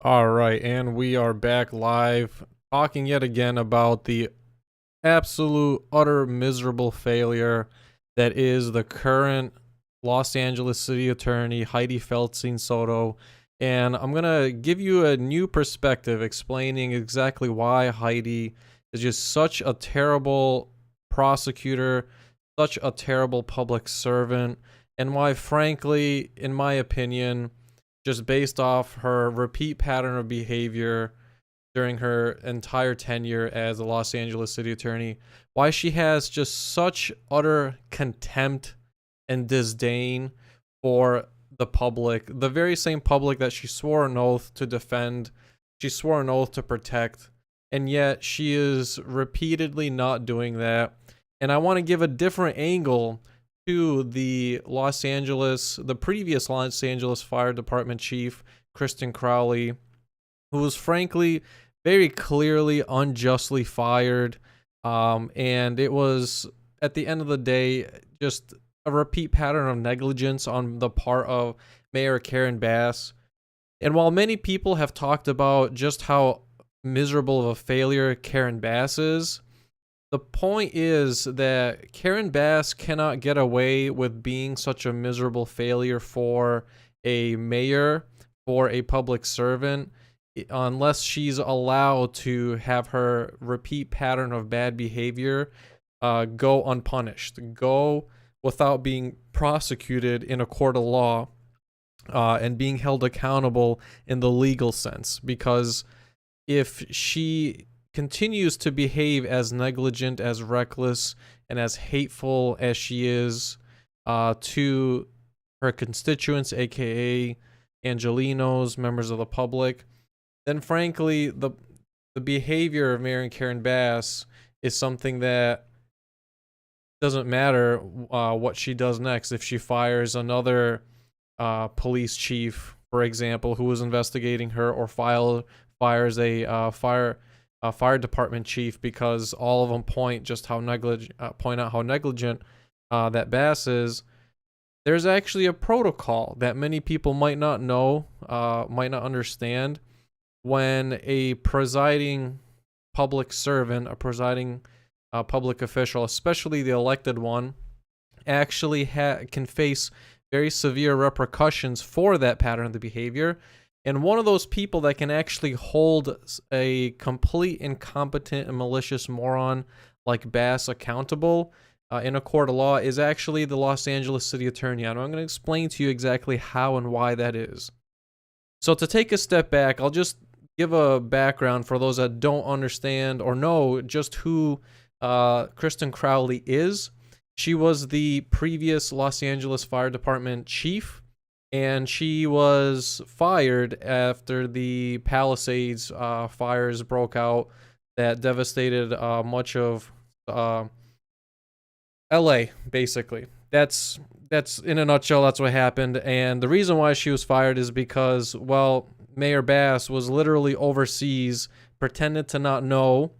All right, and we are back live talking yet again about the absolute, utter, miserable failure that is the current Los Angeles City Attorney, Hydee Feldstein Soto. And I'm going to give you a new perspective explaining exactly why Hydee is just such a terrible prosecutor, such a terrible public servant, and why, frankly, in my opinion, just based off her repeat pattern of behavior during her entire tenure as a Los Angeles city attorney, why she has just such utter contempt and disdain for the public, the very same public that she swore an oath to defend, she swore an oath to protect, and yet she is repeatedly not doing that. And I want to give a different angle to the previous Los Angeles Fire Department chief, Kristen Crowley, who was frankly very clearly unjustly fired. And it was, at the end of the day, just a repeat pattern of negligence on the part of Mayor Karen Bass. And while many people have talked about just how miserable of a failure Karen Bass is, the point is that Karen Bass cannot get away with being such a miserable failure for a mayor, for a public servant, unless she's allowed to have her repeat pattern of bad behavior go unpunished, go without being prosecuted in a court of law, and being held accountable in the legal sense. Because if she continues to behave as negligent, as reckless, and as hateful as she is to her constituents, aka Angelinos, members of the public, then frankly, the behavior of Mayor Karen Bass is something that doesn't matter what she does next. If she fires another police chief, for example, who was investigating her, or fires a fire department chief, because all of them point out how negligent that Bass is. There's actually a protocol that many people might not know, might not understand, when a presiding public servant, a presiding public official, especially the elected one, actually can face very severe repercussions for that pattern of the behavior. And one of those people that can actually hold a complete incompetent and malicious moron like Bass accountable in a court of law is actually the Los Angeles City Attorney. And I'm going to explain to you exactly how and why that is. So to take a step back, I'll just give a background for those that don't understand or know just who Kristen Crowley is. She was the previous Los Angeles Fire Department chief, and she was fired after the Palisades fires broke out that devastated much of LA, basically. That's in a nutshell, that's what happened. And the reason why she was fired is because, well, Mayor Bass was literally overseas, pretended to not know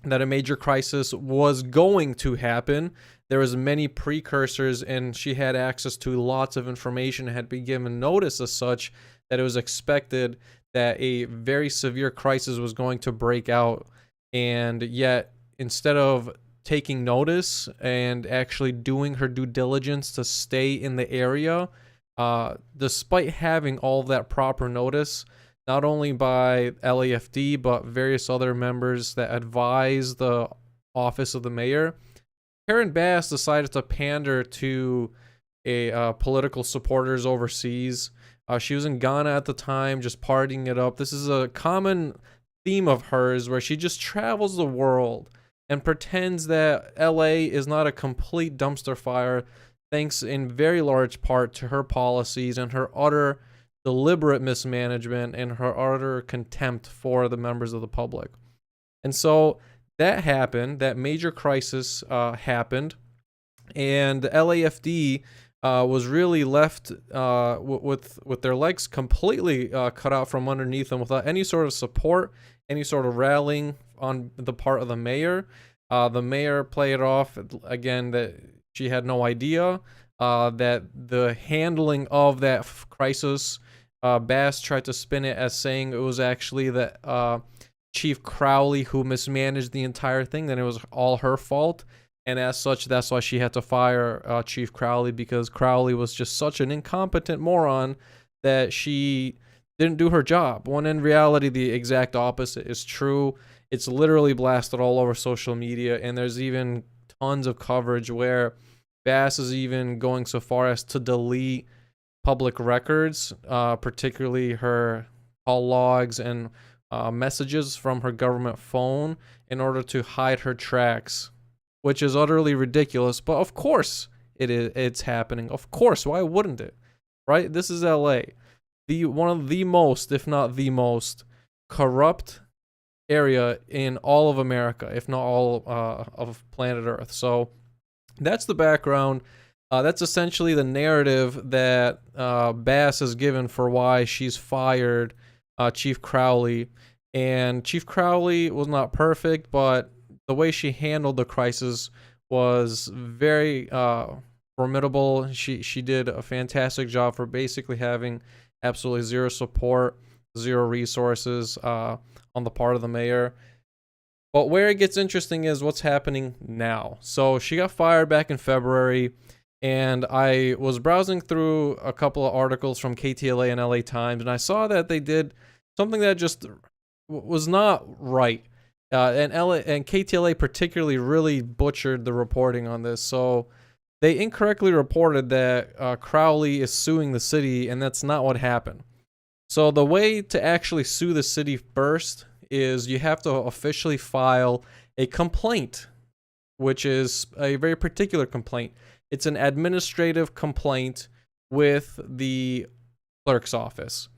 that a major crisis was going to happen. There was many precursors, and she had access to lots of information, had been given notice as such, that it was expected that a very severe crisis was going to break out. And yet, instead of taking notice and actually doing her due diligence to stay in the area, despite having all of that proper notice, not only by LAFD, but various other members that advise the office of the mayor, Karen Bass decided to pander to political supporters overseas. She was in Ghana at the time, just partying it up. This is a common theme of hers, where she just travels the world and pretends that LA is not a complete dumpster fire, thanks in very large part to her policies and her utter deliberate mismanagement and her utter contempt for the members of the public. And so that happened, that major crisis happened, and the LAFD was really left with their legs completely cut out from underneath them, without any sort of support, any sort of rallying on the part of the mayor. The mayor played it off again that she had no idea, that the handling of that crisis Bass tried to spin it as saying it was actually the Chief Crowley who mismanaged the entire thing, then it was all her fault. And as such, that's why she had to fire Chief Crowley, because Crowley was just such an incompetent moron that she didn't do her job. When in reality, the exact opposite is true. It's literally blasted all over social media, and there's even tons of coverage where Bass is even going so far as to delete public records, particularly her call logs and messages from her government phone, in order to hide her tracks, which is utterly ridiculous. But of course it's happening. Of course, why wouldn't it? Right? This is LA, one of the most, if not the most, corrupt area in all of America, if not all of planet Earth. So that's the background. That's essentially the narrative that Bass has given for why she's fired Chief Crowley. And Chief Crowley was not perfect, but the way she handled the crisis was very formidable. She did a fantastic job for basically having absolutely zero support, zero resources on the part of the mayor. But where it gets interesting is what's happening now. So she got fired back in February, and I was browsing through a couple of articles from KTLA and LA Times, and I saw that they did something that just was not right. And KTLA particularly really butchered the reporting on this. So they incorrectly reported that Crowley is suing the city, and that's not what happened. So the way to actually sue the city first is you have to officially file a complaint, which is a very particular complaint. It's an administrative complaint with the clerk's office.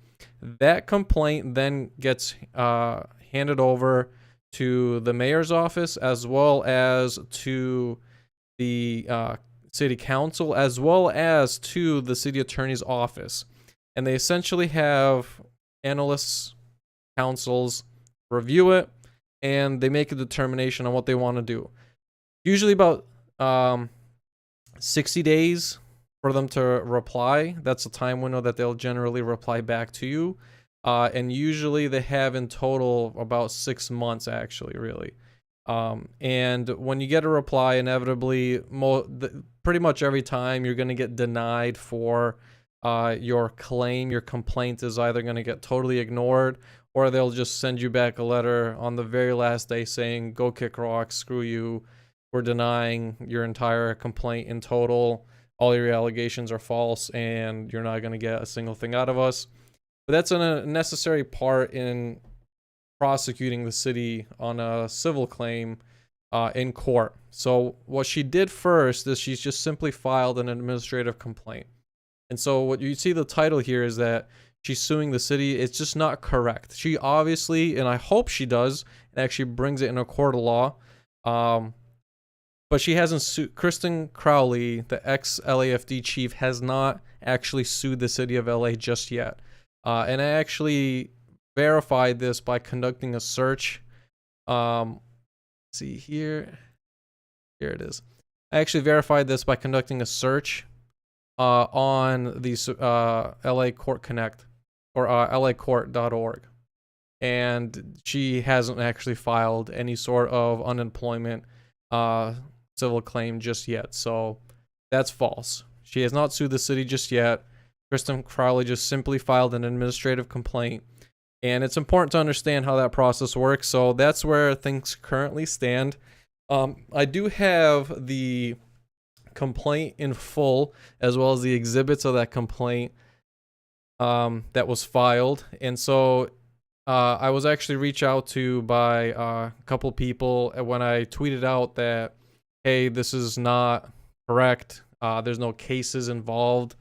That complaint then gets handed over to the mayor's office, as well as to the city council, as well as to the city attorney's office. And they essentially have analysts, councils review it, and they make a determination on what they want to do. Usually about 60 days for them to reply. That's the time window that they'll generally reply back to you. And usually they have in total about 6 months, actually, really. And when you get a reply, inevitably, pretty much every time you're going to get denied for your claim. Your complaint is either going to get totally ignored, or they'll just send you back a letter on the very last day saying, go kick rocks, screw you, we're denying your entire complaint in total. All your allegations are false, and you're not going to get a single thing out of us. But that's a necessary part in prosecuting the city on a civil claim in court. So what she did first is she's just simply filed an administrative complaint. And so what you see the title here is that she's suing the city. It's just not correct. She obviously, and I hope she does, and actually brings it in a court of law. But she hasn't sued. Kristen Crowley, the ex-LAFD chief, has not actually sued the city of LA just yet. And I actually verified this by conducting a search. See here. Here it is. I actually verified this by conducting a search on the LA Court Connect, or lacourt.org. And she hasn't actually filed any sort of unemployment civil claim just yet. So that's false. She has not sued the city just yet. Kristen Crowley just simply filed an administrative complaint. And it's important to understand how that process works. So that's where things currently stand. I do have the complaint in full, as well as the exhibits of that complaint that was filed. And so I was actually reached out to by a couple people when I tweeted out that, hey, this is not correct. There's no cases involved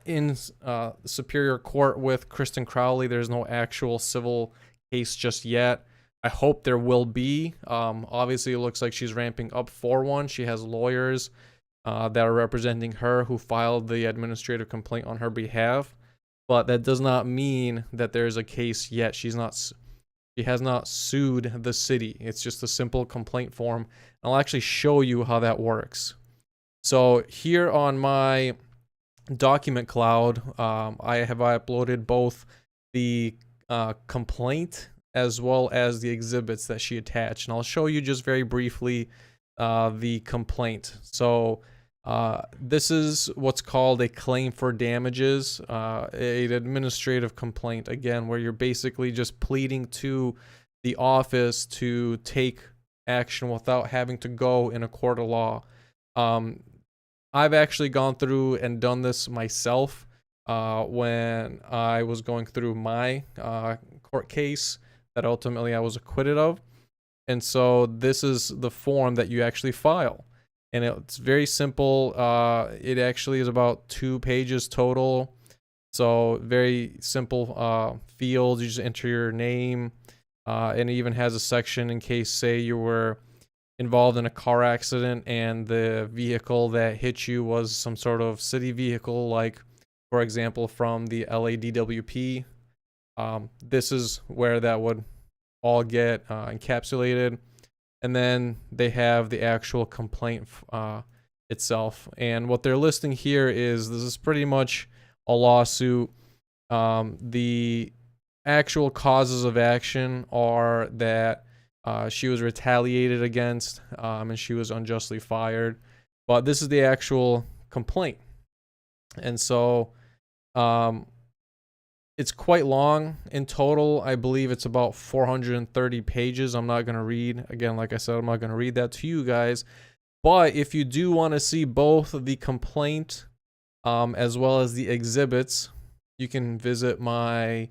in Superior Court with Kristen Crowley. There's no actual civil case just yet. I hope there will be. Obviously, it looks like she's ramping up for one. She has lawyers that are representing her who filed the administrative complaint on her behalf. But that does not mean that there's a case yet. She has not sued the city. It's just a simple complaint form. I'll actually show you how that works. So here on my document cloud, I have uploaded both the complaint as well as the exhibits that she attached. And I'll show you just very briefly the complaint. So this is what's called a claim for damages, an administrative complaint, again, where you're basically just pleading to the office to take action without having to go in a court of law. I've actually gone through and done this myself when I was going through my court case that ultimately I was acquitted of. And so this is the form that you actually file. And it's very simple. It actually is about 2 pages total. So very simple fields. You just enter your name. And it even has a section in case, say, you were involved in a car accident and the vehicle that hit you was some sort of city vehicle, like, for example, from the LADWP. This is where that would all get encapsulated. And then they have the actual complaint itself. And what they're listing here is this is pretty much a lawsuit. The actual causes of action are that she was retaliated against and she was unjustly fired. But this is the actual complaint. And so it's quite long in total. I believe it's about 430 pages. I'm not going to read. Again, like I said, I'm not going to read that to you guys. But if you do want to see both the complaint as well as the exhibits, you can visit my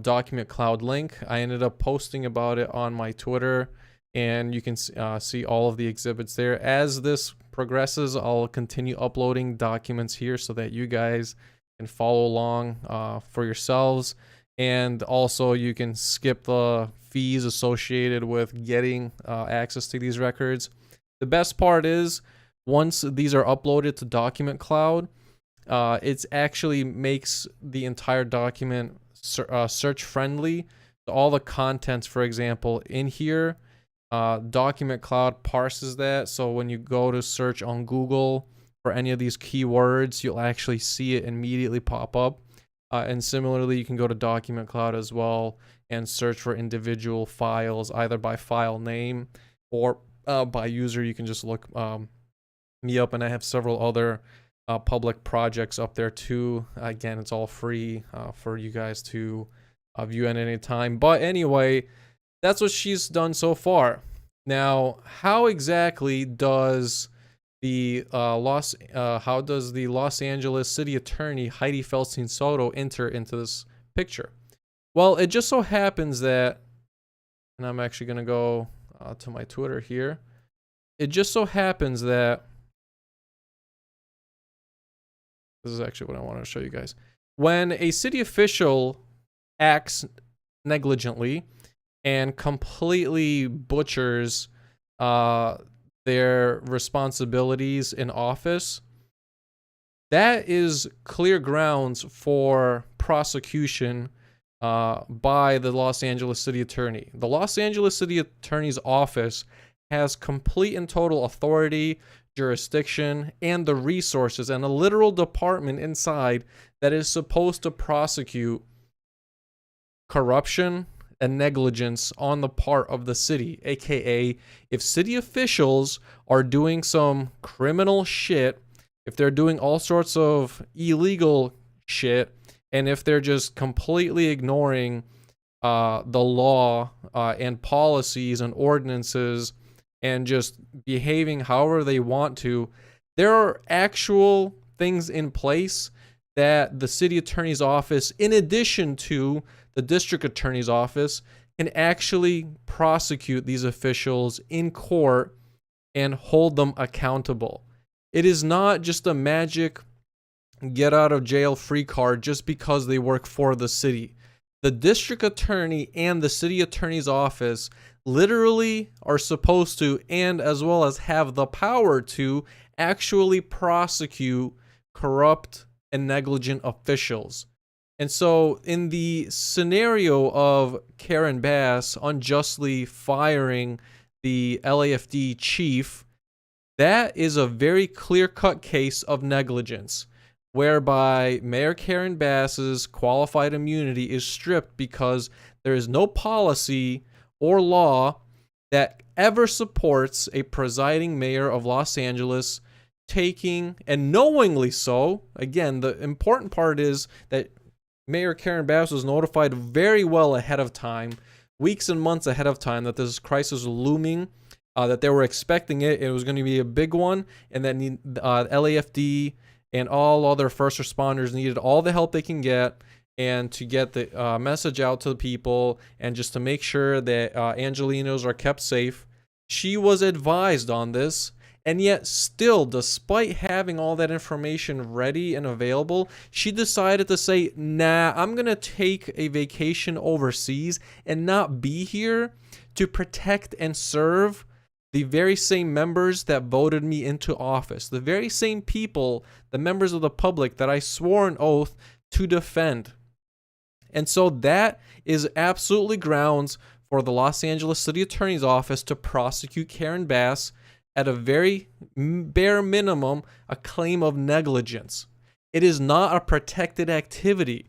document cloud link. I ended up posting about it on my Twitter, and you can see all of the exhibits there. As this progresses, I'll continue uploading documents here so that you guys can follow along for yourselves. And also you can skip the fees associated with getting access to these records. The best part is once these are uploaded to Document Cloud, it actually makes the entire document search friendly. So all the contents, for example, in here, Document Cloud parses that. So when you go to search on Google for any of these keywords, you'll actually see it immediately pop up. And similarly, you can go to Document Cloud as well and search for individual files, either by file name or by user. You can just look me up, and I have several other public projects up there too. Again, it's all free for you guys to view at any time. But anyway, that's what she's done so far. Now, how exactly does the Los Angeles City Attorney Hydee Feldstein Soto enter into this picture? Well, it just so happens that, and I'm actually going to go to my Twitter here. It just so happens that this is actually what I want to show you guys. When a city official acts negligently and completely butchers their responsibilities in office, that is clear grounds for prosecution by the Los Angeles City Attorney. The Los Angeles City Attorney's office has complete and total authority, jurisdiction, and the resources and a literal department inside that is supposed to prosecute corruption and negligence on the part of the city, aka if city officials are doing some criminal shit, if they're doing all sorts of illegal shit, and if they're just completely ignoring the law and policies and ordinances and just behaving however they want to, there are actual things in place that the city attorney's office, in addition to the district attorney's office, can actually prosecute these officials in court and hold them accountable. It is not just a magic get out of jail free card just because they work for the city. The district attorney and the city attorney's office literally are supposed to, and as well as have the power to, actually prosecute corrupt and negligent officials. And so in the scenario of Karen Bass unjustly firing the LAFD chief, that is a very clear-cut case of negligence. whereby Mayor Karen Bass's qualified immunity is stripped because there is no policy or law that ever supports a presiding mayor of Los Angeles taking, and knowingly so, again, the important part is that Mayor Karen Bass was notified very well ahead of time, weeks and months ahead of time, that this crisis was looming, that they were expecting it. It was going to be a big one, and that LAFD and all other first responders needed all the help they can get, and to get the message out to the people, and just to make sure that Angelenos are kept safe. She was advised on this, and yet still, despite having all that information ready and available, she decided to say, nah, I'm going to take a vacation overseas and not be here to protect and serve the very same members that voted me into office, the very same people, the members of the public that I swore an oath to defend. And so that is absolutely grounds for the Los Angeles City Attorney's Office to prosecute Karen Bass at a very bare minimum, a claim of negligence. It is not a protected activity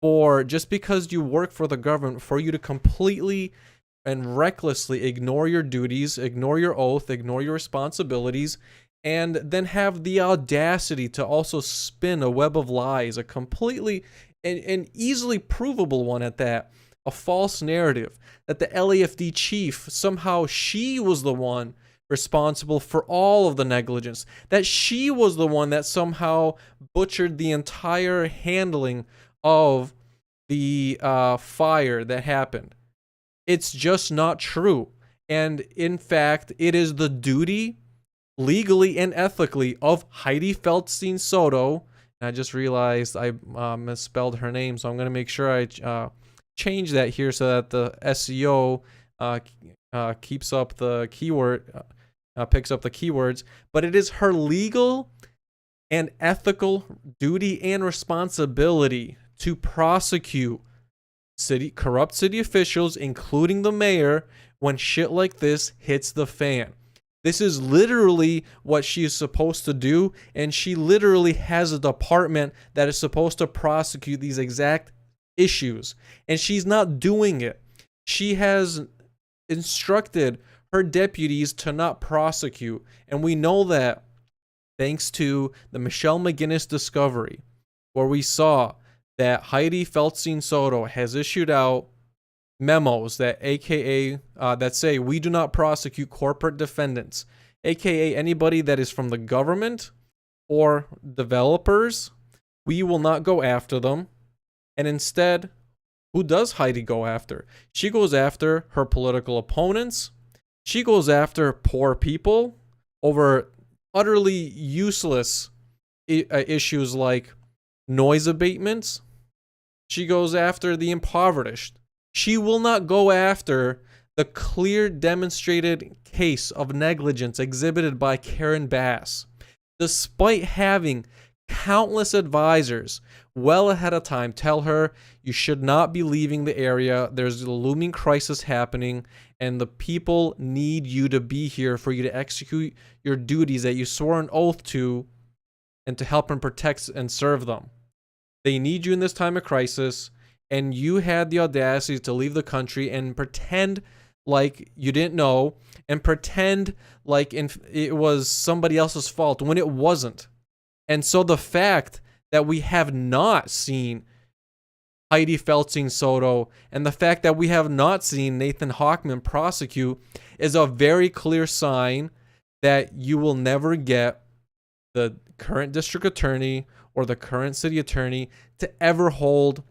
for just because you work for the government for you to completely and recklessly ignore your duties, ignore your oath, ignore your responsibilities, and then have the audacity to also spin a web of lies, a completely and easily provable one at that, a false narrative that the LAFD chief, somehow she was the one responsible for all of the negligence, that she was the one that somehow butchered the entire handling of the fire that happened. It's just not true. And in fact, it is the duty, legally and ethically, of Hydee Feldstein Soto. And I just realized I misspelled her name, so I'm going to make sure I change that here so that the SEO keeps up the keyword, picks up the keywords. But it is her legal and ethical duty and responsibility to prosecute corrupt city officials, including the mayor, when shit like this hits the fan. This is literally what she is supposed to do, and she literally has a department that is supposed to prosecute these exact issues, and she's not doing it. She has instructed her deputies to not prosecute, and we know that thanks to the Michelle McGinnis discovery, where we saw that Hydee Feldstein Soto has issued out memos that that say we do not prosecute corporate defendants, aka anybody that is from the government or developers. We will not go after them. And instead, who does Hydee go after? She goes after her political opponents. She goes after poor people over utterly useless issues like noise abatements. She goes after the impoverished. She will not go after the clear demonstrated case of negligence exhibited by Karen Bass, despite having countless advisors well ahead of time tell her you should not be leaving the area. There's a looming crisis happening, and the people need you to be here for you to execute your duties that you swore an oath to, and to help and protect and serve them. They need you in this time of crisis, and you had the audacity to leave the country and pretend like you didn't know, and pretend like it was somebody else's fault when it wasn't. And so the fact that we have not seen Hydee Feldstein Soto, and the fact that we have not seen Nathan Hochman prosecute, is a very clear sign that you will never get the current district attorney or the current city attorney to ever hold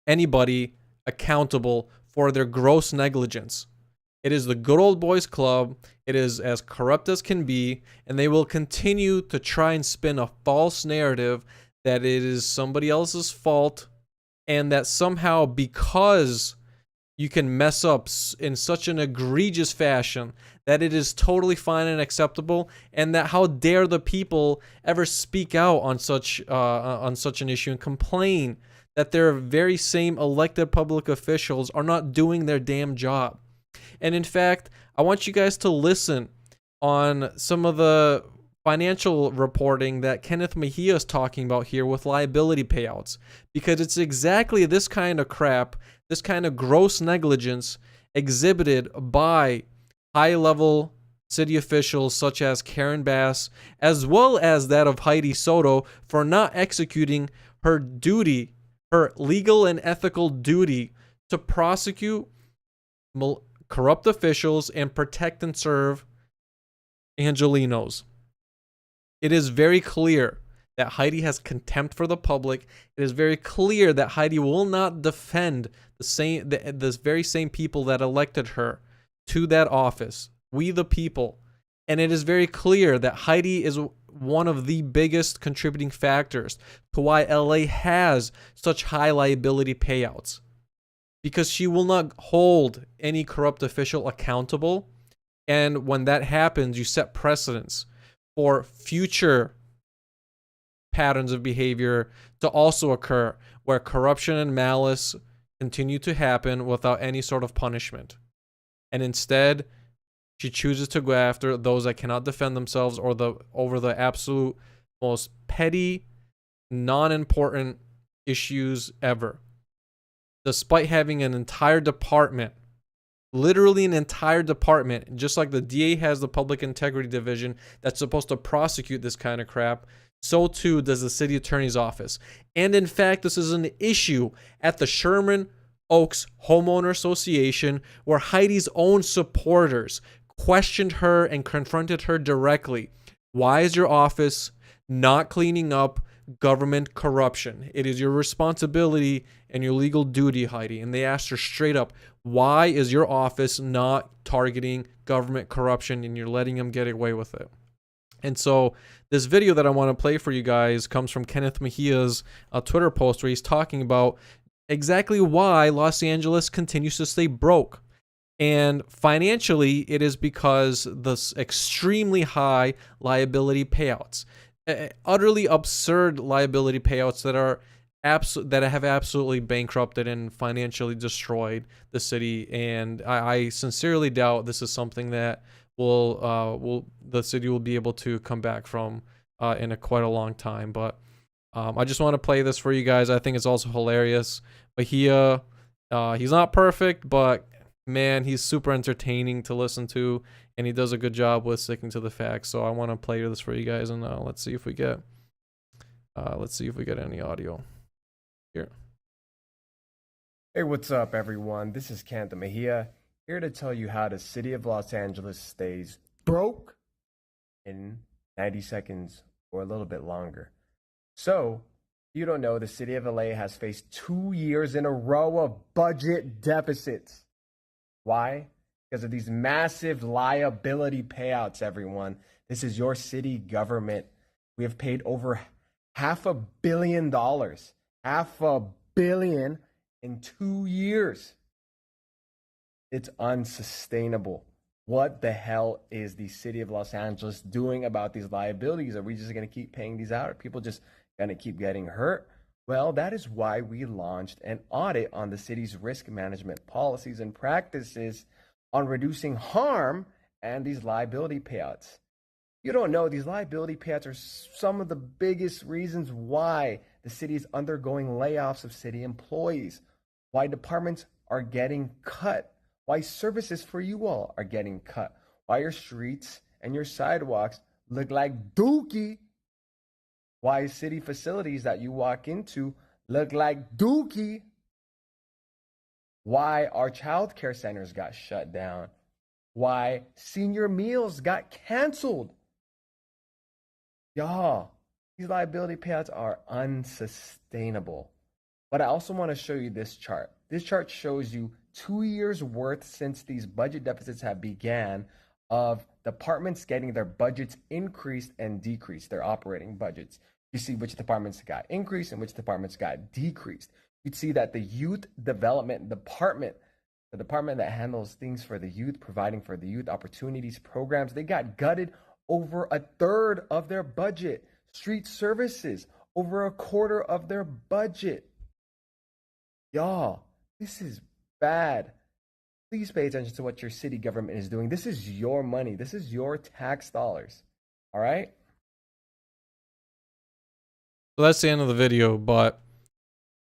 anybody accountable for their gross negligence. It is the good old boys club. It is as corrupt as can be, and they will continue to try and spin a false narrative that it is somebody else's fault, and that somehow because you can mess up in such an egregious fashion that it is totally fine and acceptable, and that how dare the people ever speak out on such an issue and complain that their very same elected public officials are not doing their damn job. And in fact, I want you guys to listen on some of the financial reporting that Kenneth Mejia is talking about here with liability payouts, because it's exactly this kind of crap, this kind of gross negligence exhibited by high-level city officials such as Karen Bass, as well as that of Hydee Soto, for not executing her duty, her legal and ethical duty to prosecute corrupt officials and protect and serve Angelenos. It is very clear that Hydee has contempt for the public. It is very clear that Hydee will not defend the very same people that elected her to that office, we the people. And it is very clear that Hydee is one of the biggest contributing factors to why LA has such high liability payouts, because she will not hold any corrupt official accountable. And when that happens, you set precedents for future patterns of behavior to also occur, where corruption and malice continue to happen without any sort of punishment. And instead, she chooses to go after those that cannot defend themselves over the absolute most petty, non-important issues ever. Despite having an entire department, literally an entire department, just like the DA has the Public Integrity Division that's supposed to prosecute this kind of crap, so too does the city attorney's office. And in fact, this is an issue at the Sherman Oaks Homeowner Association, where Hydee's own supporters questioned her and confronted her directly. Why is your office not cleaning up government corruption? It is your responsibility and your legal duty, Hydee. And they asked her straight up, why is your office not targeting government corruption and you're letting them get away with it? And so this video that I want to play for you guys comes from Kenneth Mejia's Twitter post, where he's talking about exactly why Los Angeles continues to stay broke. And financially, it is because the extremely high liability payouts, utterly absurd liability payouts that are that have absolutely bankrupted and financially destroyed the city. And I sincerely doubt this is something that the city will be able to come back from in quite a long time. But I just want to play this for you guys. I think it's also hilarious. But he's not perfect, but man, he's super entertaining to listen to, and he does a good job with sticking to the facts. So I want to play this for you guys, and let's see if we get any audio here. Hey, what's up, everyone? This is Kenneth Mejia, here to tell you how the city of Los Angeles stays broke in 90 seconds or a little bit longer. So, if you don't know, the city of LA has faced 2 years in a row of budget deficits. Why? Because of these massive liability payouts, everyone. This is your city government. We have paid over $500 million. $500 million in 2 years. It's unsustainable. What the hell is the city of Los Angeles doing about these liabilities? Are we just going to keep paying these out? Are people just going to keep getting hurt? Well, that is why we launched an audit on the city's risk management policies and practices on reducing harm and these liability payouts. You don't know, these liability payouts are some of the biggest reasons why the city is undergoing layoffs of city employees, why departments are getting cut, why services for you all are getting cut, why your streets and your sidewalks look like dookie, why city facilities that you walk into look like dookie, why our child care centers got shut down, why senior meals got canceled. Y'all, these liability payouts are unsustainable. But I also want to show you this chart. This chart shows you 2 years worth since these budget deficits have began of departments getting their budgets increased and decreased, their operating budgets. You see which departments got increased and which departments got decreased. You'd see that the youth development department, the department that handles things for the youth, providing for the youth opportunities, programs, they got gutted over a third of their budget. Street services, over a quarter of their budget. Y'all, this is bad. Please pay attention to what your city government is doing. This is your money. This is your tax dollars. All right? So that's the end of the video, but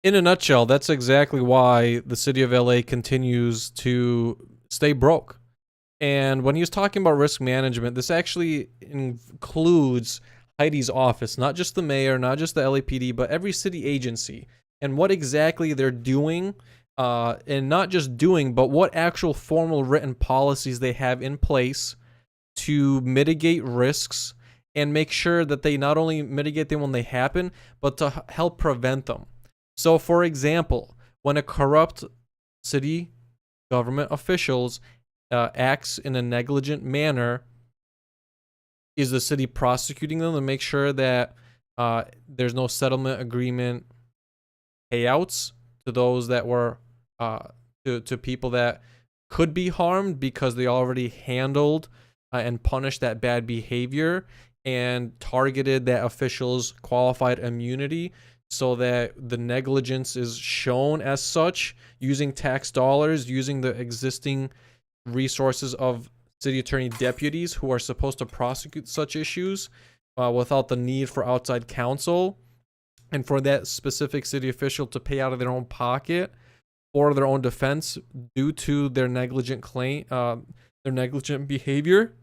in a nutshell, that's exactly why the city of LA continues to stay broke. And when he was talking about risk management, this actually includes Hydee's office, not just the mayor, not just the LAPD, but every city agency, and what exactly they're doing, and not just doing, but what actual formal written policies they have in place to mitigate risks and make sure that they not only mitigate them when they happen, but to help prevent them. So, for example, when a corrupt city government officials acts in a negligent manner, is the city prosecuting them to make sure that there's no settlement agreement payouts to those that were to people that could be harmed because they already handled and punished that bad behavior and targeted that official's qualified immunity so that the negligence is shown as such using tax dollars, using the existing resources of city attorney deputies who are supposed to prosecute such issues without the need for outside counsel, and for that specific city official to pay out of their own pocket for their own defense due to their negligent claim, their negligent behavior.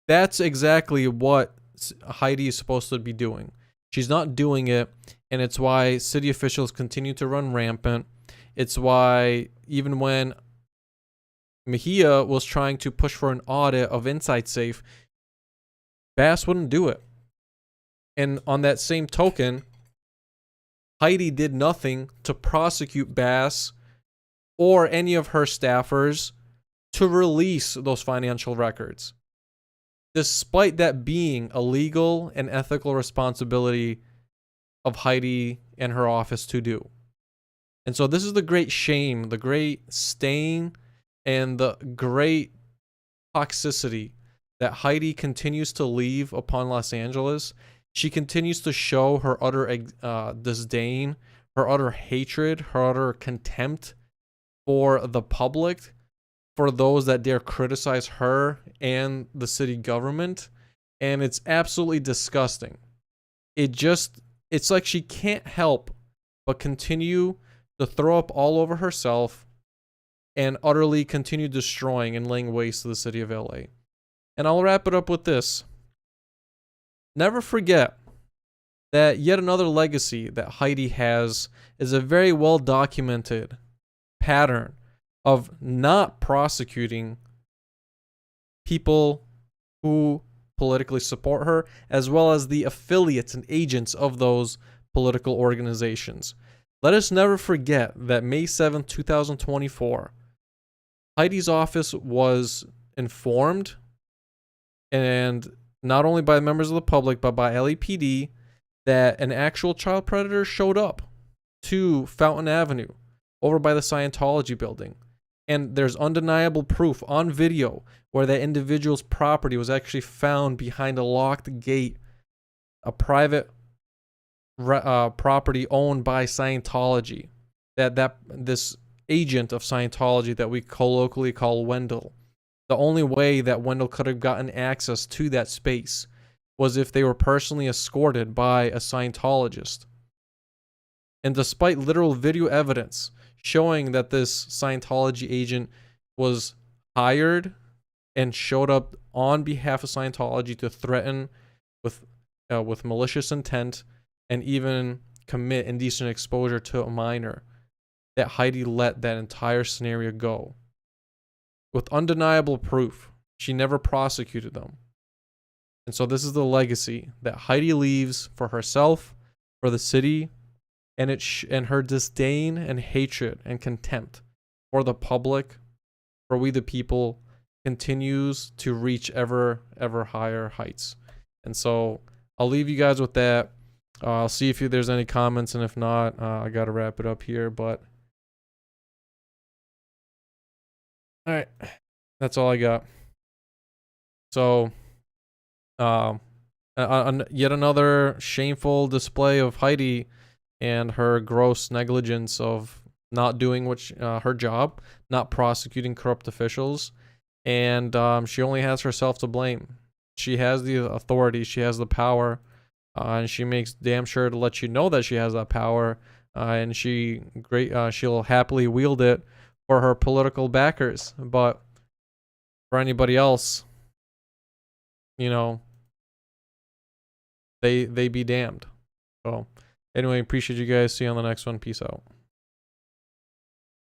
That's exactly what Hydee is supposed to be doing. She's not doing it, and it's why city officials continue to run rampant. It's why even when Mejia was trying to push for an audit of Inside Safe, Bass wouldn't do it. And on that same token, Hydee did nothing to prosecute Bass or any of her staffers to release those financial records, despite that being a legal and ethical responsibility of Hydee and her office to do. And so this is the great shame, the great stain, and the great toxicity that Hydee continues to leave upon Los Angeles. She continues to show her utter disdain, her utter hatred, her utter contempt for the public, for those that dare criticize her and the city government. And it's absolutely disgusting. It's like she can't help but continue to throw up all over herself and utterly continue destroying and laying waste to the city of LA. And I'll wrap it up with this. Never forget that yet another legacy that Hydee has is a very well documented pattern of not prosecuting people who politically support her, as well as the affiliates and agents of those political organizations. Let us never forget that May 7th, 2024, Hydee's office was informed, and not only by members of the public, but by LAPD, that an actual child predator showed up to Fountain Avenue over by the Scientology building. And there's undeniable proof on video where that individual's property was actually found behind a locked gate, a private property owned by Scientology. That this agent of Scientology that we colloquially call Wendell. The only way that Wendell could have gotten access to that space was if they were personally escorted by a Scientologist. And despite literal video evidence showing that this Scientology agent was hired and showed up on behalf of Scientology to threaten with malicious intent and even commit indecent exposure to a minor, that Hydee let that entire scenario go. With undeniable proof, she never prosecuted them. And so this is the legacy that Hydee leaves for herself, for the city, and and her disdain and hatred and contempt for the public, for we the people, continues to reach ever higher heights. And so I'll leave you guys with that. I'll see if there's any comments, and if not, I gotta wrap it up here. But all right, that's all I got. So, yet another shameful display of Hydee and her gross negligence of not doing her job, not prosecuting corrupt officials, and she only has herself to blame. She has the authority, she has the power and she makes damn sure to let you know that she has that power, and she'll happily wield it for her political backers. But for anybody else, you know, they be damned. So anyway, appreciate you guys. See you on the next one. Peace out.